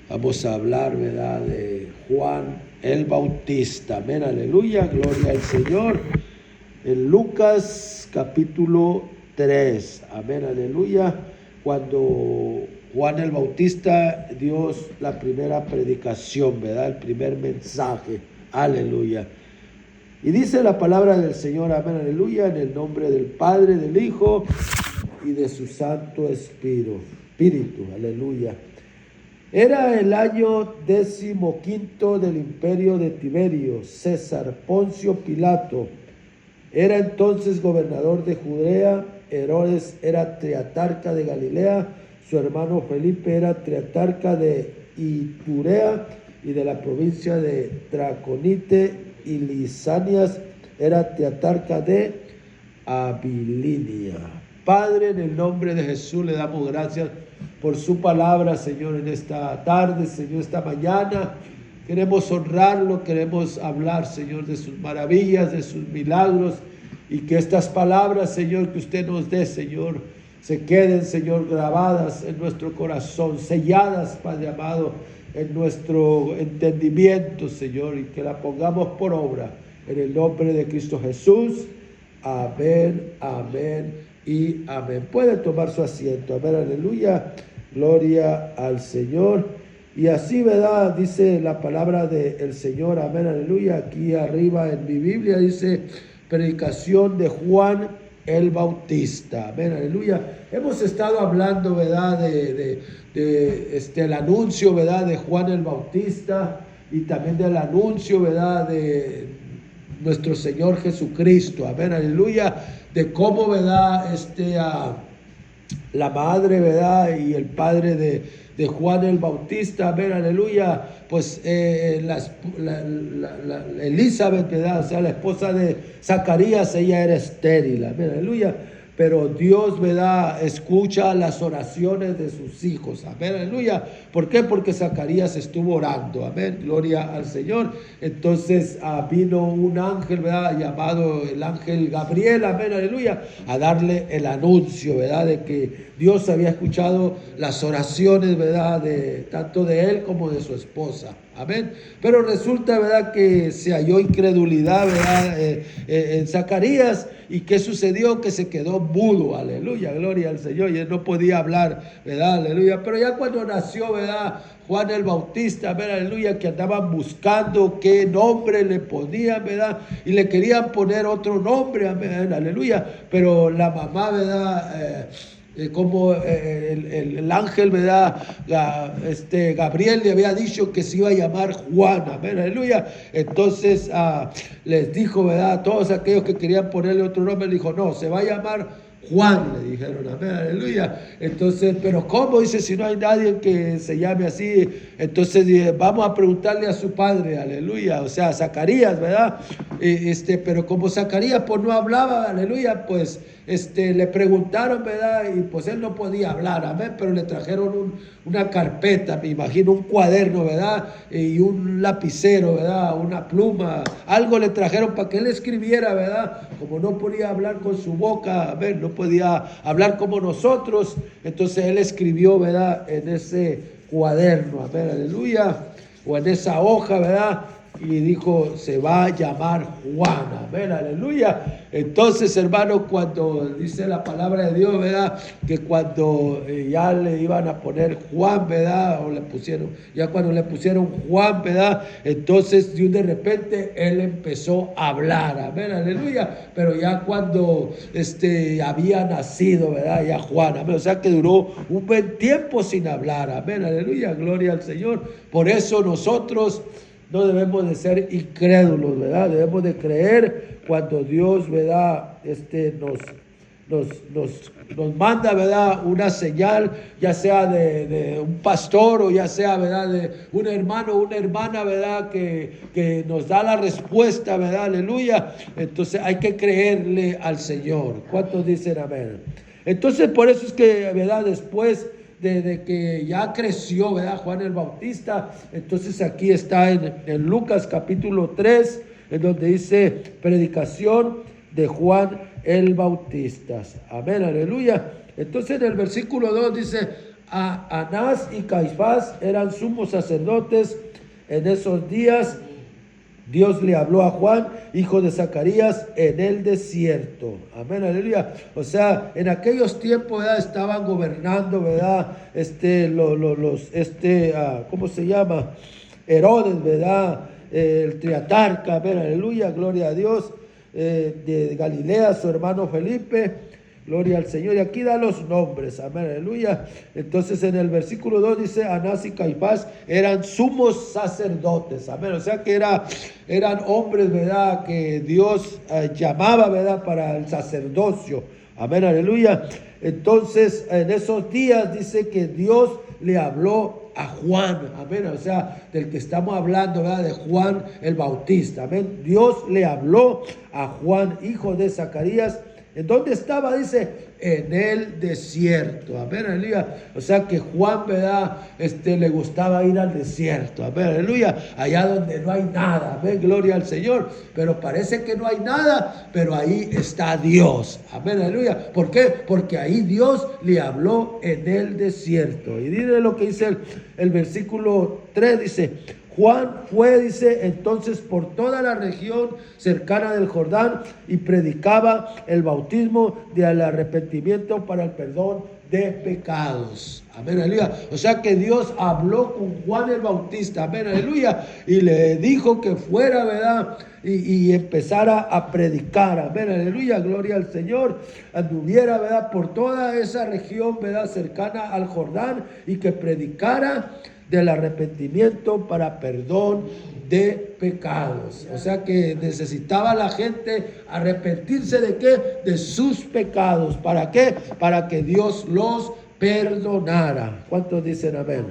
Vamos a hablar, ¿verdad?, de Juan el Bautista. Amén, aleluya, gloria al Señor. En Lucas capítulo 3, amén, aleluya, cuando Juan el Bautista dio la primera predicación, ¿verdad?, el primer mensaje, aleluya. Y dice la palabra del Señor, amén, aleluya, en el nombre del Padre, del Hijo y de su Santo Espíritu, aleluya. Era el año 15 del imperio de Tiberio, César Poncio Pilato. Era entonces gobernador de Judea. Herodes era triarca de Galilea. Su hermano Felipe era triarca de Iturea y de la provincia de Traconite, y Lisanias era triarca de Abilinia. Padre, en el nombre de Jesús le damos gracias por su palabra, Señor, en esta tarde, Señor, esta mañana. Queremos honrarlo, queremos hablar, Señor, de sus maravillas, de sus milagros, y que estas palabras, Señor, que usted nos dé, Señor, se queden, Señor, grabadas en nuestro corazón, selladas, Padre amado, en nuestro entendimiento, Señor, y que la pongamos por obra en el nombre de Cristo Jesús. Amén, amén y amén. Puede tomar su asiento. Amén, aleluya, gloria al Señor. Y así, ¿verdad?, dice la palabra del Señor, amén, aleluya. Aquí arriba en mi Biblia dice predicación de Juan el Bautista, amén, aleluya. Hemos estado hablando, ¿verdad?, el anuncio, ¿verdad?, de Juan el Bautista, y también del anuncio, ¿verdad?, de nuestro Señor Jesucristo, amén, aleluya, de cómo, ¿verdad?, la madre, ¿verdad?, y el padre de Juan el Bautista, amén, aleluya, pues Elizabeth, ¿verdad?, o sea, la esposa de Zacarías, ella era estéril, amén, aleluya. Pero Dios, ¿verdad?, escucha las oraciones de sus hijos, amén, aleluya. ¿Por qué? Porque Zacarías estuvo orando, amén, gloria al Señor. Entonces vino un ángel, ¿verdad?, llamado el ángel Gabriel, amén, aleluya, a darle el anuncio, ¿verdad?, de que Dios había escuchado las oraciones, ¿verdad?, tanto de él como de su esposa. Amén. Pero resulta, ¿verdad?, que se halló incredulidad, ¿verdad?, en Zacarías. ¿Y qué sucedió? Que se quedó mudo, aleluya, gloria al Señor, y él no podía hablar, ¿verdad?, aleluya. Pero ya cuando nació, ¿verdad?, Juan el Bautista, ¿verdad?, aleluya, que andaban buscando qué nombre le ponían, ¿verdad?, y le querían poner otro nombre, amén, aleluya. Pero la mamá, ¿verdad?, como el ángel, ¿verdad?, Gabriel le había dicho que se iba a llamar Juan, amén, aleluya. Entonces les dijo, ¿verdad?, a todos aquellos que querían ponerle otro nombre, le dijo, no, se va a llamar Juan, le dijeron, amén, aleluya. Entonces, pero ¿cómo? Dice, si no hay nadie que se llame así. Entonces vamos a preguntarle a su padre, aleluya, o sea, a Zacarías, ¿verdad? Pero como Zacarías pues no hablaba, aleluya, pues le preguntaron, ¿verdad?, y pues él no podía hablar, amén, pero le trajeron una carpeta, me imagino, un cuaderno, ¿verdad?, y un lapicero, ¿verdad?, una pluma, algo le trajeron para que él escribiera, ¿verdad? Como no podía hablar con su boca, amén, no podía hablar como nosotros, entonces él escribió, ¿verdad?, en ese cuaderno, amén, aleluya, o en esa hoja, ¿verdad?, y dijo, se va a llamar Juan, amén, aleluya. Entonces, hermano, cuando dice la palabra de Dios, ¿verdad?, que cuando ya le iban a poner Juan, ¿verdad?, o le pusieron, ya cuando le pusieron Juan, ¿verdad?, entonces de repente él empezó a hablar, amén, aleluya. Pero ya cuando había nacido, ¿verdad?, ya Juan, amén, o sea que duró un buen tiempo sin hablar, amén, aleluya, gloria al Señor. Por eso nosotros no debemos de ser incrédulos, ¿verdad? Debemos de creer cuando Dios, ¿verdad?, nos manda, ¿verdad?, una señal, ya sea de un pastor o ya sea, ¿verdad?, de un hermano o una hermana, ¿verdad?, que nos da la respuesta, ¿verdad?, aleluya. Entonces hay que creerle al Señor. ¿Cuántos dicen amén? Entonces por eso es que, ¿verdad?, después de que ya creció, ¿verdad?, Juan el Bautista, entonces aquí está en Lucas capítulo 3, en donde dice predicación de Juan el Bautista. Amén, aleluya. Entonces en el versículo 2 dice, Anás y Caifás eran sumos sacerdotes en esos días. Dios le habló a Juan, hijo de Zacarías, en el desierto. Amén, aleluya. O sea, en aquellos tiempos, ¿verdad?, estaban gobernando, ¿verdad? ¿Cómo se llama? Herodes, ¿verdad? El triatarca, amén, aleluya, gloria a Dios. De Galilea, su hermano Felipe. Gloria al Señor. Y aquí da los nombres. Amén, aleluya. Entonces en el versículo 2 dice, Anás y Caifás eran sumos sacerdotes. Amén. O sea que eran hombres, ¿verdad?, que Dios llamaba, ¿verdad?, para el sacerdocio. Amén, aleluya. Entonces en esos días dice que Dios le habló a Juan. Amén. O sea, del que estamos hablando, ¿verdad?, de Juan el Bautista. Amén. Dios le habló a Juan, hijo de Zacarías. ¿En dónde estaba? Dice, en el desierto. Amén, aleluya. O sea que Juan, ¿verdad?, le gustaba ir al desierto. Amén, aleluya. Allá donde no hay nada. Amén, gloria al Señor. Pero parece que no hay nada, pero ahí está Dios. Amén, aleluya. ¿Por qué? Porque ahí Dios le habló en el desierto. Y dile lo que dice el versículo 3, dice, Juan fue, dice, entonces por toda la región cercana del Jordán y predicaba el bautismo del arrepentimiento para el perdón de pecados. Amén, aleluya. O sea que Dios habló con Juan el Bautista, amén, aleluya, y le dijo que fuera, ¿verdad?, y empezara a predicar, amén, aleluya, gloria al Señor, anduviera, ¿verdad?, por toda esa región, ¿verdad?, cercana al Jordán, y que predicara del arrepentimiento para perdón de pecados. O sea que necesitaba la gente arrepentirse ¿de qué? De sus pecados. ¿Para qué? Para que Dios los perdonara. ¿Cuántos dicen amén?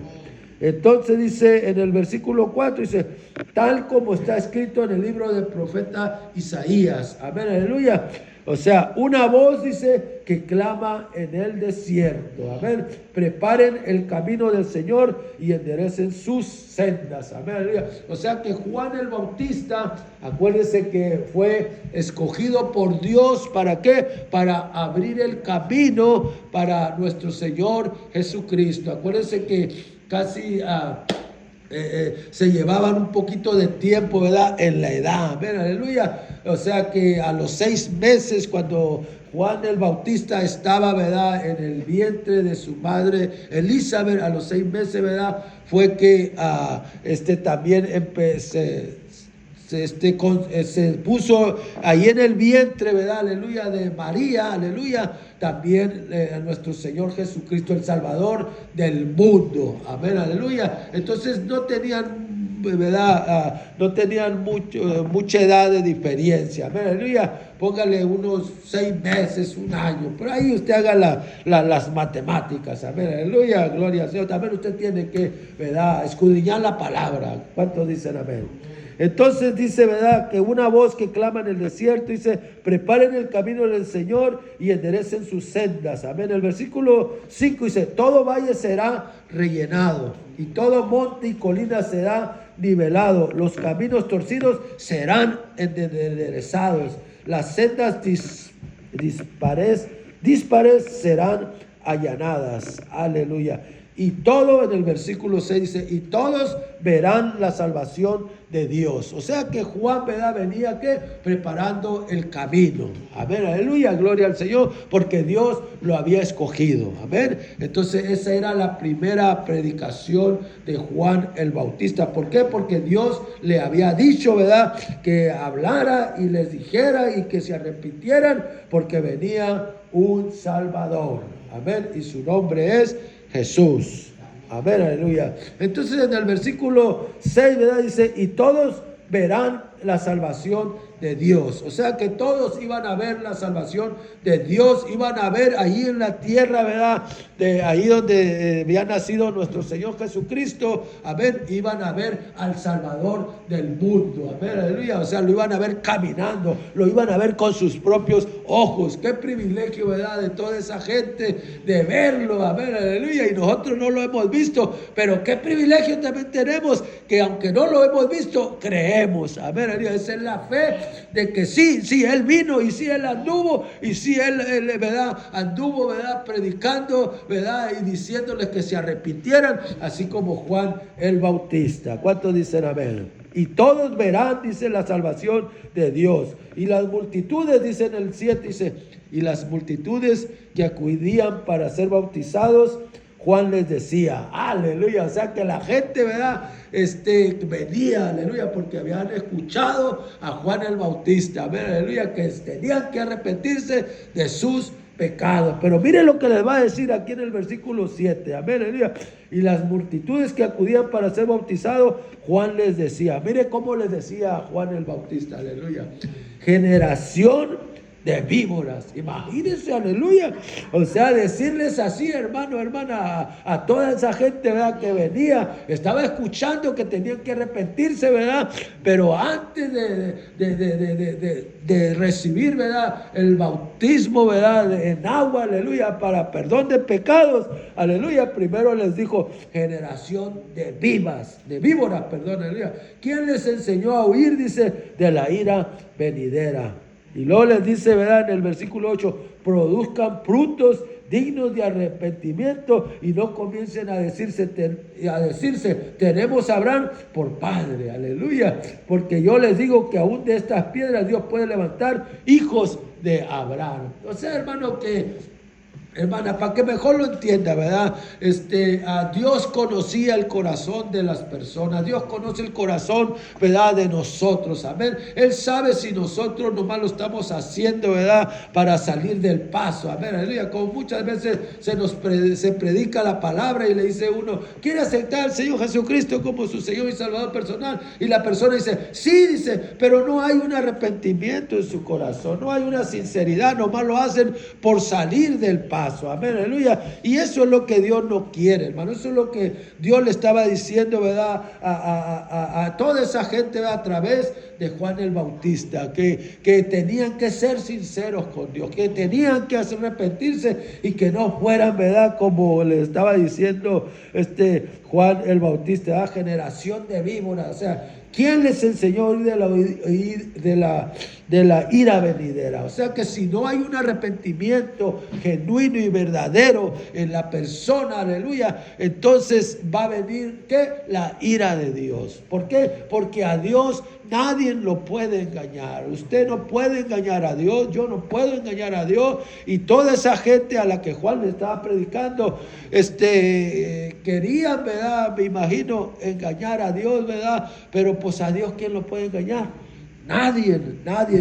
Entonces dice en el versículo 4, dice, tal como está escrito en el libro del profeta Isaías. Amén, aleluya. O sea, una voz dice que clama en el desierto. Amén. Preparen el camino del Señor y enderecen sus sendas. Amén, aleluya. O sea que Juan el Bautista, acuérdense que fue escogido por Dios. ¿Para qué? Para abrir el camino para nuestro Señor Jesucristo. Acuérdense que casi se llevaban un poquito de tiempo, ¿verdad?, en la edad. Amén, aleluya. O sea que a los 6 meses, cuando Juan el Bautista estaba, ¿verdad?, en el vientre de su madre Elizabeth, a los 6 meses, ¿verdad?, fue que también se puso ahí en el vientre, ¿verdad?, aleluya, de María, aleluya, también nuestro Señor Jesucristo, el Salvador del mundo. Amén, aleluya. Entonces no tenían, ¿verdad?, no tenían mucha edad de diferencia. Amén, aleluya. Póngale unos 6 meses, 1 año. Pero ahí usted haga las matemáticas. Amén, aleluya. Gloria al Señor. También usted tiene que, ¿verdad?, escudriñar la palabra. ¿Cuántos dicen amén? Entonces dice, ¿verdad?, que una voz que clama en el desierto, dice, preparen el camino del Señor y enderecen sus sendas. Amén. El versículo 5 dice, todo valle será rellenado y todo monte y colina será nivelado. Los caminos torcidos serán enderezados. Las sendas dispares serán allanadas. Aleluya. Y todo, en el versículo 6 dice, y todos verán la salvación de Dios. O sea que Juan, ¿verdad?, venía ¿qué? Preparando el camino. Amén, aleluya, gloria al Señor, porque Dios lo había escogido. Amén. Entonces esa era la primera predicación de Juan el Bautista. ¿Por qué? Porque Dios le había dicho, ¿verdad?, que hablara y les dijera y que se arrepintieran, porque venía un Salvador. Amén. Y su nombre es Jesús. Amén, aleluya. Entonces en el versículo 6, ¿verdad?, dice, y todos verán la salvación de Dios. O sea que todos iban a ver la salvación de Dios, iban a ver ahí en la tierra, ¿verdad?, de ahí donde había nacido nuestro Señor Jesucristo. Amén. Iban a ver al Salvador del mundo. Amén, aleluya. O sea, lo iban a ver caminando, lo iban a ver con sus propios ojos. Qué privilegio, ¿verdad?, de toda esa gente de verlo. Amén, aleluya. Y nosotros no lo hemos visto, pero qué privilegio también tenemos, que aunque no lo hemos visto, creemos. Amén, amén, aleluya. Esa es la fe de que sí, Él vino y sí, Él anduvo y sí, Él ¿verdad? Anduvo, ¿verdad? Predicando, ¿verdad? Y diciéndoles que se arrepintieran, así como Juan el Bautista. ¿Cuántos dicen amén? Y todos verán, dice, la salvación de Dios. Y las multitudes, dice en el 7, dice, y las multitudes que acudían para ser bautizados, Juan les decía, aleluya, o sea que la gente, ¿verdad? Venía, aleluya, porque habían escuchado a Juan el Bautista, amén, aleluya, que tenían que arrepentirse de sus pecados. Pero miren lo que les va a decir aquí en el versículo 7, amén, aleluya. Y las multitudes que acudían para ser bautizados, Juan les decía, mire cómo les decía Juan el Bautista, aleluya, generación de víboras, imagínense, aleluya, o sea, decirles así, hermano, hermana, a toda esa gente, ¿verdad? Que venía, estaba escuchando que tenían que arrepentirse, ¿verdad? Pero antes de recibir, ¿verdad? El bautismo, ¿verdad? En agua, aleluya, para perdón de pecados, aleluya, primero les dijo, generación de víboras, perdón, aleluya. ¿Quién les enseñó a huir, dice, de la ira venidera? Y luego les dice, ¿verdad? En el versículo 8, produzcan frutos dignos de arrepentimiento y no comiencen a decirse, tenemos a Abraham por padre, aleluya, porque yo les digo que aún de estas piedras Dios puede levantar hijos de Abraham. O sea, hermano, hermana, para que mejor lo entienda, ¿verdad? Dios conocía el corazón de las personas. Dios conoce el corazón, ¿verdad? De nosotros, amén. Él sabe si nosotros nomás lo estamos haciendo, ¿verdad? Para salir del paso, amén, aleluya. Como muchas veces se predica la palabra y le dice uno, ¿quiere aceptar al Señor Jesucristo como su Señor y Salvador personal? Y la persona dice, sí, dice, pero no hay un arrepentimiento en su corazón, no hay una sinceridad, nomás lo hacen por salir del paso. Amén, aleluya. Y eso es lo que Dios no quiere, hermano. Eso es lo que Dios le estaba diciendo, ¿verdad? A toda esa gente, ¿verdad? A través de Juan el Bautista, que tenían que ser sinceros con Dios, que tenían que arrepentirse y que no fueran, ¿verdad? Como le estaba diciendo Juan el Bautista, ¿verdad? Generación de víboras. O sea, ¿quién les enseñó a huir de la ira venidera? O sea que si no hay un arrepentimiento genuino y verdadero en la persona, aleluya, entonces va a venir, ¿qué? La ira de Dios. ¿Por qué? Porque a Dios nadie lo puede engañar. Usted no puede engañar a Dios, yo no puedo engañar a Dios. Y toda esa gente a la que Juan le estaba predicando, querían, ¿verdad? Me imagino, engañar a Dios, ¿verdad? Pero pues a Dios, ¿quién lo puede engañar? Nadie.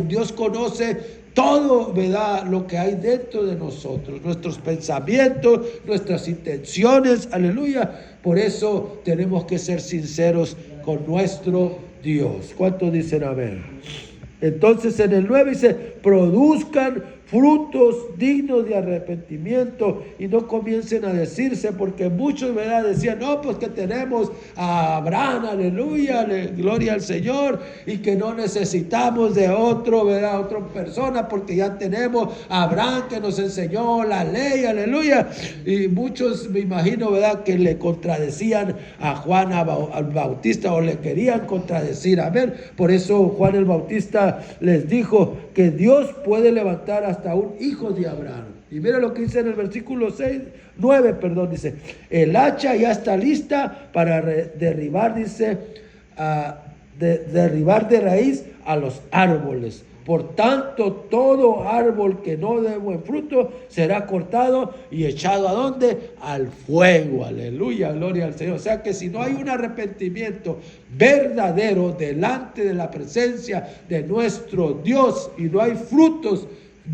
Dios conoce todo, ¿verdad? Lo que hay dentro de nosotros, nuestros pensamientos, nuestras intenciones, aleluya. Por eso tenemos que ser sinceros con nuestro Dios. ¿Cuántos dicen amén? Entonces en el 9 dice, produzcan frutos dignos de arrepentimiento y no comiencen a decirse, porque muchos, ¿verdad? Decían, no, pues que tenemos a Abraham, aleluya, gloria al Señor, y que no necesitamos de otro, ¿verdad? Otra persona, porque ya tenemos a Abraham que nos enseñó la ley, aleluya. Y muchos, me imagino, ¿verdad? Que le contradecían a Juan al Bautista o le querían contradecir, amén. Por eso Juan el Bautista les dijo que Dios puede levantar hasta un hijo de Abraham. Y mira lo que dice en el versículo 9, dice, el hacha ya está lista para derribar, dice, derribar de raíz a los árboles. Por tanto, todo árbol que no dé buen fruto será cortado y echado ¿a dónde? Al fuego. Aleluya, gloria al Señor. O sea que si no hay un arrepentimiento verdadero delante de la presencia de nuestro Dios y no hay frutos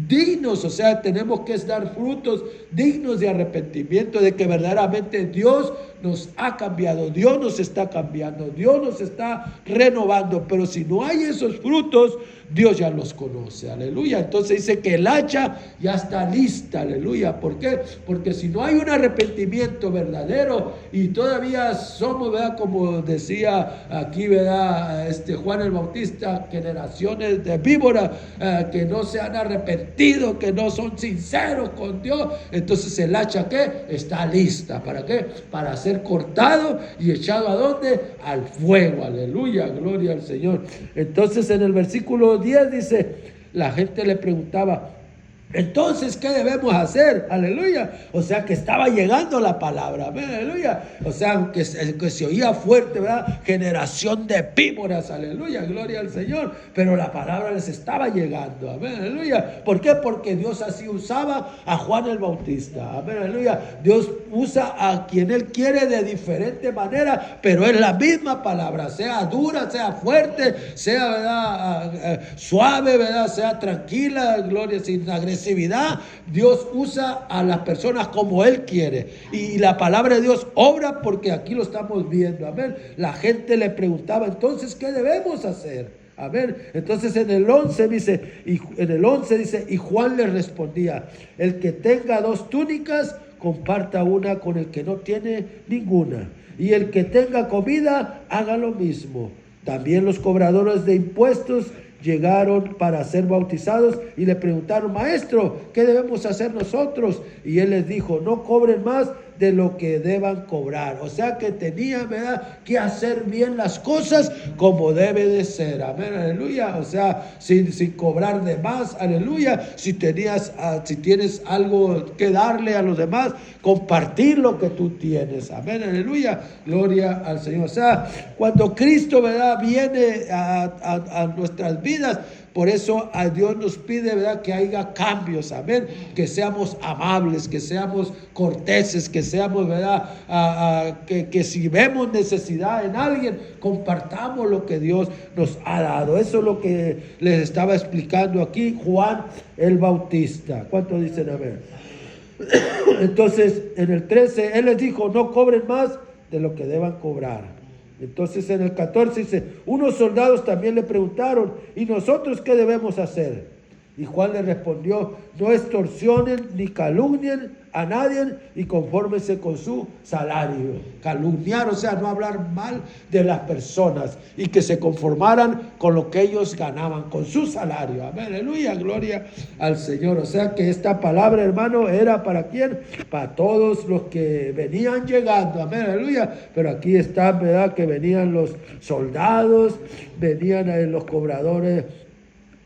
dignos, o sea, tenemos que dar frutos dignos de arrepentimiento, de que verdaderamente Dios nos ha cambiado, Dios nos está cambiando, Dios nos está renovando, pero si no hay esos frutos, Dios ya los conoce, aleluya. Entonces dice que el hacha ya está lista, aleluya. ¿Por qué? Porque si no hay un arrepentimiento verdadero y todavía somos, ¿verdad? Como decía aquí, ¿verdad? Juan el Bautista, generaciones de víboras que no se han arrepentido, que no son sinceros con Dios, entonces el hacha, ¿qué? Está lista. ¿Para qué? Para ser ser cortado y echado ¿a dónde? Al fuego, aleluya, gloria al Señor. Entonces en el versículo 10 dice, la gente le preguntaba, entonces, ¿qué debemos hacer? Aleluya. O sea, que estaba llegando la palabra. Amén, aleluya. O sea, que se oía fuerte, ¿verdad? Generación de víboras. Aleluya. Gloria al Señor. Pero la palabra les estaba llegando. Amén, aleluya. ¿Por qué? Porque Dios así usaba a Juan el Bautista. Amén, aleluya. Dios usa a quien Él quiere de diferente manera, pero es la misma palabra. Sea dura, sea fuerte, sea, ¿verdad? Suave, ¿verdad? Sea tranquila, gloria, sin agresividad. Dios usa a las personas como Él quiere. Y la palabra de Dios obra porque aquí lo estamos viendo. Amén. La gente le preguntaba, entonces, ¿qué debemos hacer? Amén. Entonces en el 11 dice, y Juan le respondía, el que tenga 2 túnicas, comparta una con el que no tiene ninguna. Y el que tenga comida, haga lo mismo. También los cobradores de impuestos llegaron para ser bautizados y le preguntaron, maestro, ¿qué debemos hacer nosotros? Y él les dijo, no cobren más de lo que deban cobrar. O sea que tenían, ¿verdad?, que hacer bien las cosas como debe de ser. Amén, aleluya. O sea, sin cobrar de más, aleluya. Si tienes algo que darle a los demás, compartir lo que tú tienes. Amén, aleluya. Gloria al Señor. O sea, cuando Cristo, ¿verdad?, viene a nuestras vidas, por eso a Dios nos pide, ¿verdad?, que haya cambios, amén, que seamos amables, que seamos corteses, que seamos, ¿verdad?, que si vemos necesidad en alguien, compartamos lo que Dios nos ha dado. Eso es lo que les estaba explicando aquí Juan el Bautista. ¿Cuántos dicen amén? Entonces, en el 13, Él les dijo, no cobren más de lo que deban cobrar. Entonces en el 14 dice, unos soldados también le preguntaron, ¿y nosotros qué debemos hacer? Y Juan le respondió, no extorsionen ni calumnien a nadie y confórmense con su salario. Calumniar, o sea, no hablar mal de las personas y que se conformaran con lo que ellos ganaban, con su salario. Amén, aleluya, gloria al Señor. O sea que esta palabra, hermano, era ¿para quién? Para todos los que venían llegando. Amén, aleluya. Pero aquí está, ¿verdad?, que venían los soldados, venían los cobradores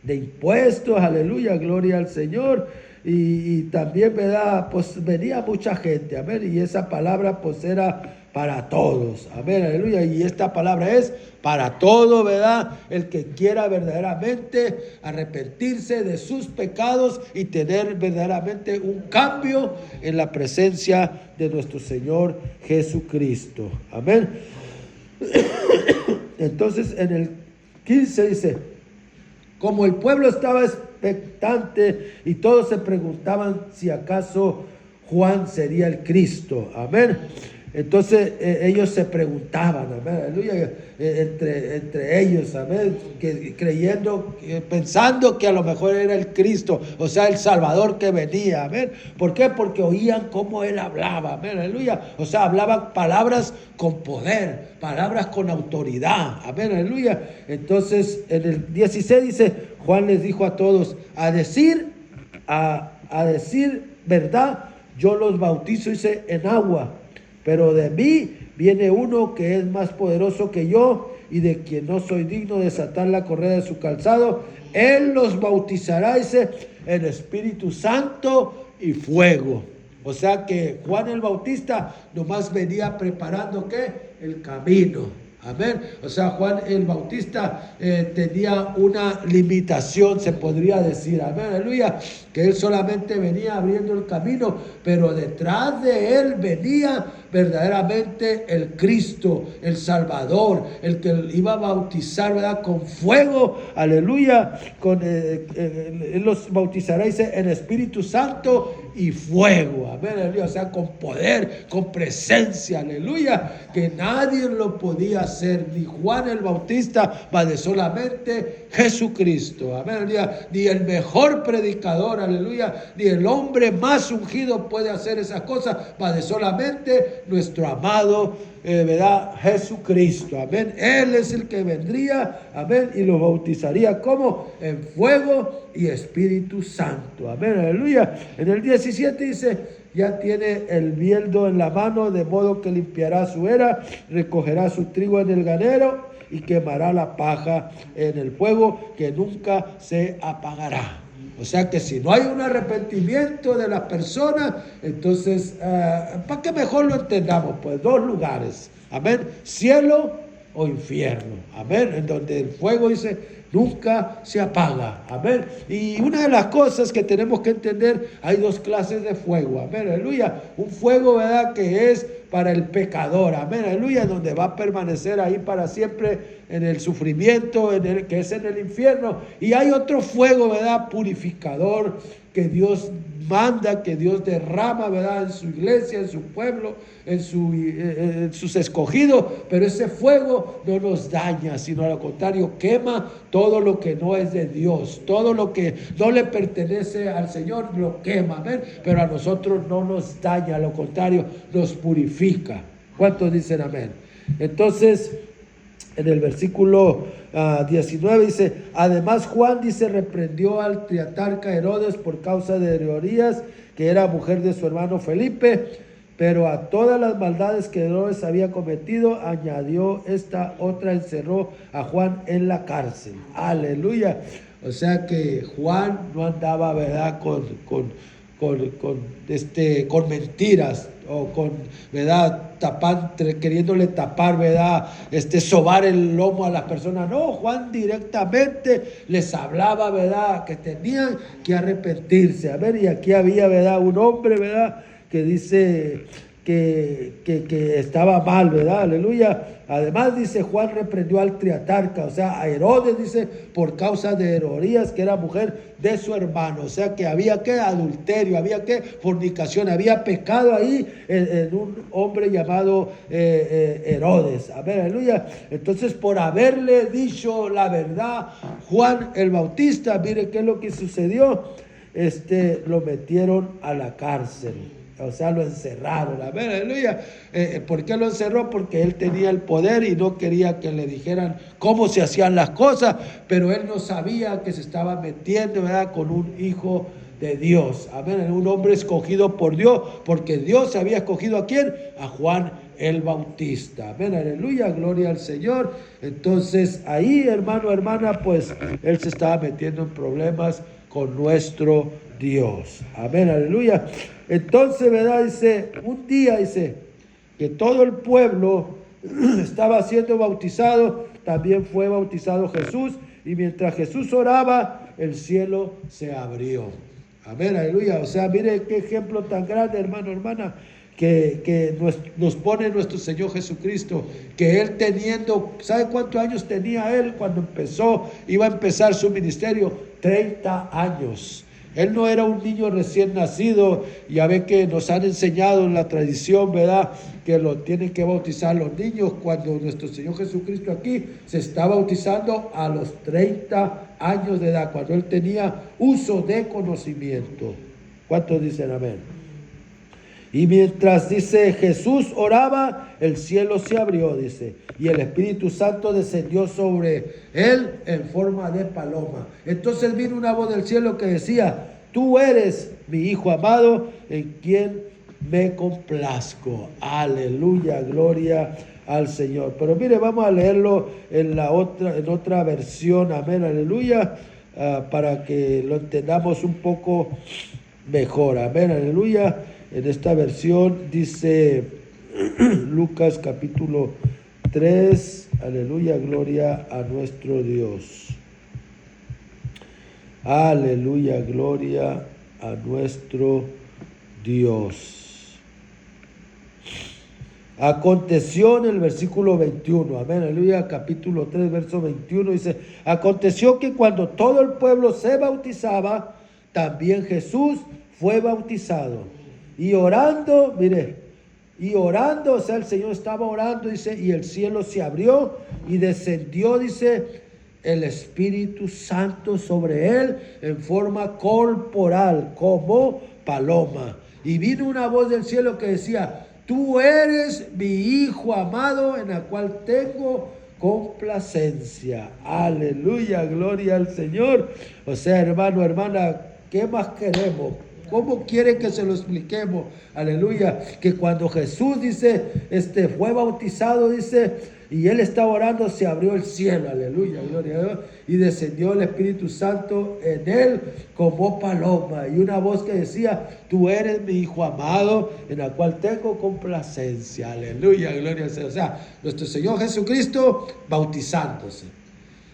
de impuestos, aleluya, gloria al Señor, y también, ¿verdad?, pues venía mucha gente, amén, y esa palabra pues era para todos, amén, aleluya, y esta palabra es para todo, ¿verdad?, el que quiera verdaderamente arrepentirse de sus pecados y tener verdaderamente un cambio en la presencia de nuestro Señor Jesucristo, amén. Entonces en el 15 dice, como el pueblo estaba expectante y todos se preguntaban si acaso Juan sería el Cristo. Amén. Entonces ellos se preguntaban, amén, aleluya, entre ellos, amén, pensando que a lo mejor era el Cristo, o sea, el Salvador que venía, amén. ¿Por qué? Porque oían cómo él hablaba, amén, aleluya. O sea, hablaba palabras con poder, palabras con autoridad, amén, aleluya. Entonces, en el 16 dice, Juan les dijo a todos, a decir verdad, yo los bautizo, dice, en agua. Pero de mí viene uno que es más poderoso que yo y de quien no soy digno de desatar la correa de su calzado. Él los bautizará, dice, en Espíritu Santo y fuego. O sea que Juan el Bautista nomás venía preparando, ¿qué? El camino. Amén. O sea, Juan el Bautista tenía una limitación, se podría decir. Amén, aleluya. Que él solamente venía abriendo el camino, pero detrás de él venía verdaderamente el Cristo, el Salvador, el que iba a bautizar, ¿verdad?, con fuego, aleluya, él los bautizará, dice, en Espíritu Santo y fuego, amén, aleluya, o sea, con poder, con presencia, aleluya, que nadie lo podía hacer, ni Juan el Bautista, más de solamente Jesucristo, amén, aleluya, ni el mejor predicador, aleluya, ni el hombre más ungido puede hacer esas cosas, más de solamente nuestro amado, ¿verdad?, Jesucristo, amén. Él es el que vendría, amén, y lo bautizaría como en fuego y Espíritu Santo, amén, aleluya. En el 17 dice, ya tiene el bieldo en la mano, de modo que limpiará su era, recogerá su trigo en el granero y quemará la paja en el fuego que nunca se apagará. O sea que si no hay un arrepentimiento de las personas, entonces, ¿para qué mejor lo entendamos? Pues dos lugares, amén, cielo o infierno, amén, en donde el fuego dice nunca se apaga, amén. Y una de las cosas que tenemos que entender, hay dos clases de fuego, amén, aleluya. Un fuego, ¿verdad?, que es para el pecador, amén, aleluya, donde va a permanecer ahí para siempre en el sufrimiento, que es en el infierno. Y hay otro fuego, ¿verdad?, purificador, que Dios manda, que Dios derrama, ¿verdad?, en su iglesia, en su pueblo, en sus escogidos. Pero ese fuego no nos daña, sino al contrario, quema todo lo que no es de Dios, todo lo que no le pertenece al Señor, lo quema, amén. Pero a nosotros no nos daña, a lo contrario, nos purifica. ¿Cuántos dicen amén? Entonces, en el versículo 19 dice, además Juan, dice, reprendió al triatarca Herodes por causa de Herodías, que era mujer de su hermano Felipe, pero a todas las maldades que Herodes había cometido, añadió esta otra, encerró a Juan en la cárcel. Aleluya. O sea que Juan no andaba, ¿verdad?, con mentiras, o con, ¿verdad?, queriéndole tapar, ¿verdad?, sobar el lomo a las personas. No, Juan directamente les hablaba, ¿verdad?, que tenían que arrepentirse. A ver, y aquí había, ¿verdad?, un hombre, ¿verdad?, que dice que estaba mal, ¿verdad? Aleluya. Además, dice, Juan reprendió al triatarca, o sea, a Herodes, dice, por causa de Herodías, que era mujer de su hermano. O sea, que había que adulterio, había que fornicación, había pecado ahí en un hombre llamado Herodes. A ver, aleluya. Entonces, por haberle dicho la verdad, Juan el Bautista, mire qué es lo que sucedió, lo metieron a la cárcel. O sea, lo encerraron. A ver, aleluya. ¿Por qué lo encerró? Porque él tenía el poder y no quería que le dijeran cómo se hacían las cosas, pero él no sabía que se estaba metiendo, ¿verdad?, con un hijo de Dios. Amén. Un hombre escogido por Dios, porque Dios había escogido ¿a quién? A Juan el Bautista. Amén, aleluya, gloria al Señor. Entonces ahí, hermano, hermana, pues él se estaba metiendo en problemas con nuestro Dios. Amén, aleluya. Entonces, ¿verdad?, dice, un día, dice, que todo el pueblo estaba siendo bautizado, también fue bautizado Jesús, y mientras Jesús oraba, el cielo se abrió. Amén, aleluya. O sea, mire qué ejemplo tan grande, hermano, hermana, que nos pone nuestro Señor Jesucristo, que Él teniendo, ¿sabe cuántos años tenía Él cuando iba a empezar su ministerio? 30 años. Él no era un niño recién nacido. Ya ve que nos han enseñado en la tradición, ¿verdad?, que lo tienen que bautizar los niños. Cuando nuestro Señor Jesucristo aquí se está bautizando a los 30 años de edad, cuando Él tenía uso de conocimiento. ¿Cuántos dicen amén? Y mientras, dice, Jesús oraba, el cielo se abrió, dice, y el Espíritu Santo descendió sobre él en forma de paloma. Entonces vino una voz del cielo que decía, tú eres mi Hijo amado, en quien me complazco. Aleluya, gloria al Señor. Pero mire, vamos a leerlo en otra versión, amén, aleluya, para que lo entendamos un poco mejor, amén, aleluya. En esta versión dice Lucas capítulo 3, aleluya, gloria a nuestro Dios. Aleluya, gloria a nuestro Dios. Aconteció en el versículo 21, amén, aleluya, capítulo 3, verso 21, dice, aconteció que cuando todo el pueblo se bautizaba, también Jesús fue bautizado. Y orando, mire, o sea, el Señor estaba orando, dice, y el cielo se abrió y descendió, dice, el Espíritu Santo sobre él en forma corporal, como paloma. Y vino una voz del cielo que decía, tú eres mi Hijo amado, en el cual tengo complacencia. Aleluya, gloria al Señor. O sea, hermano, hermana, ¿qué más queremos? ¿Cómo quiere que se lo expliquemos? Aleluya. Que cuando Jesús dice, fue bautizado, dice, y él estaba orando, se abrió el cielo. Aleluya, gloria a Dios. Y descendió el Espíritu Santo en él como paloma. Y una voz que decía, tú eres mi Hijo amado, en el cual tengo complacencia. Aleluya, gloria al Señor. O sea, nuestro Señor Jesucristo bautizándose.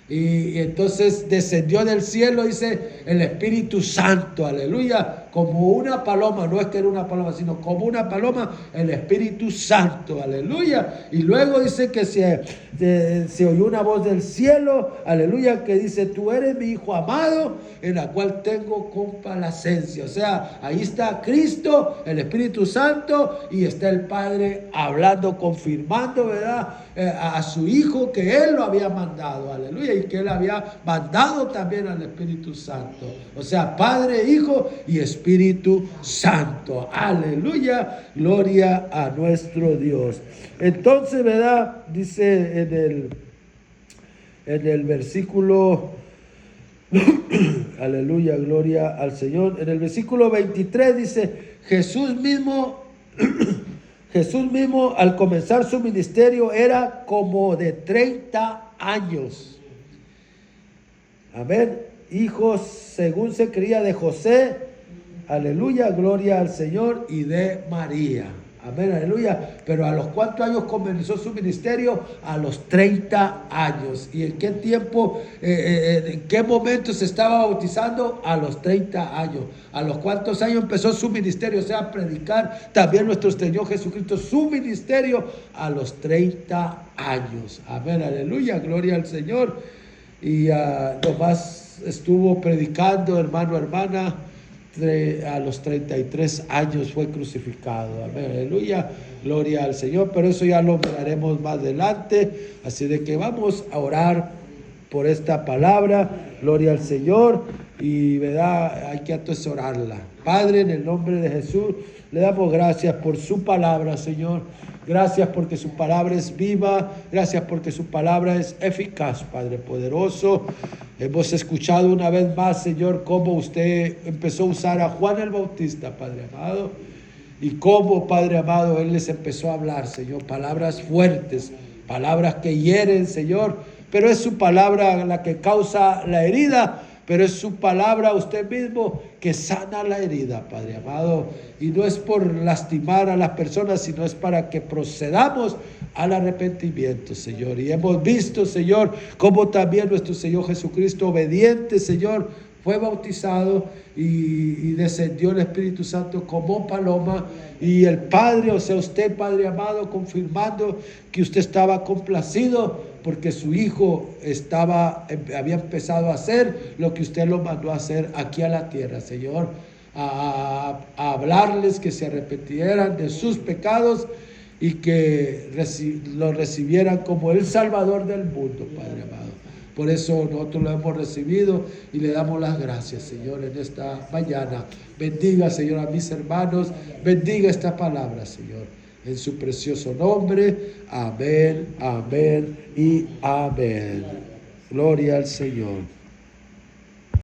Y entonces descendió del cielo, dice, el Espíritu Santo, aleluya, como una paloma, no es que era una paloma, sino como una paloma, el Espíritu Santo, aleluya. Y luego dice que se oyó una voz del cielo, aleluya, que dice, tú eres mi Hijo amado, en la cual tengo complacencia. O sea, ahí está Cristo, el Espíritu Santo, y está el Padre hablando, confirmando, ¿verdad?, a su Hijo, que Él lo había mandado, aleluya, y que Él había mandado también al Espíritu Santo. O sea, Padre, Hijo y Espíritu Santo, aleluya, gloria a nuestro Dios. Entonces, ¿verdad?, dice en el versículo aleluya, gloria al Señor, en el versículo 23 dice, Jesús mismo al comenzar su ministerio era como de 30 años. Amén. Hijos, según se creía, de José, aleluya, gloria al Señor, y de María. Amén, aleluya. Pero ¿a los cuántos años comenzó su ministerio? A los 30 años. ¿Y en qué tiempo, en qué momento se estaba bautizando? A los 30 años. ¿A los cuántos años empezó su ministerio? O sea, a predicar también nuestro Señor Jesucristo, su ministerio a los 30 años. Amén, aleluya, gloria al Señor. Y nomás estuvo predicando, hermano, hermana, a los 33 años fue crucificado. Amén, aleluya, gloria al Señor. Pero eso ya lo miraremos más adelante. Así de que vamos a orar por esta palabra. Gloria al Señor. Y verdad, hay que atesorarla. Padre, en el nombre de Jesús, le damos gracias por su palabra, Señor. Gracias porque su palabra es viva. Gracias porque su palabra es eficaz, Padre poderoso. Hemos escuchado una vez más, Señor, cómo usted empezó a usar a Juan el Bautista, Padre amado. Y cómo, Padre amado, Él les empezó a hablar, Señor, palabras fuertes, palabras que hieren, Señor. Pero es su palabra la que causa la herida. Pero es su palabra usted mismo que sana la herida, Padre amado. Y no es por lastimar a las personas, sino es para que procedamos al arrepentimiento, Señor. Y hemos visto, Señor, cómo también nuestro Señor Jesucristo, obediente, Señor, fue bautizado y descendió el Espíritu Santo como paloma. Y el Padre, o sea, usted, Padre amado, confirmando que usted estaba complacido porque su Hijo había empezado a hacer lo que usted lo mandó a hacer aquí a la tierra, Señor, a hablarles que se arrepintieran de sus pecados y que lo recibieran como el Salvador del mundo, Padre amado. Por eso nosotros lo hemos recibido y le damos las gracias, Señor, en esta mañana. Bendiga, Señor, a mis hermanos, bendiga esta palabra, Señor. En su precioso nombre, amén, amén y amén. Gloria al Señor.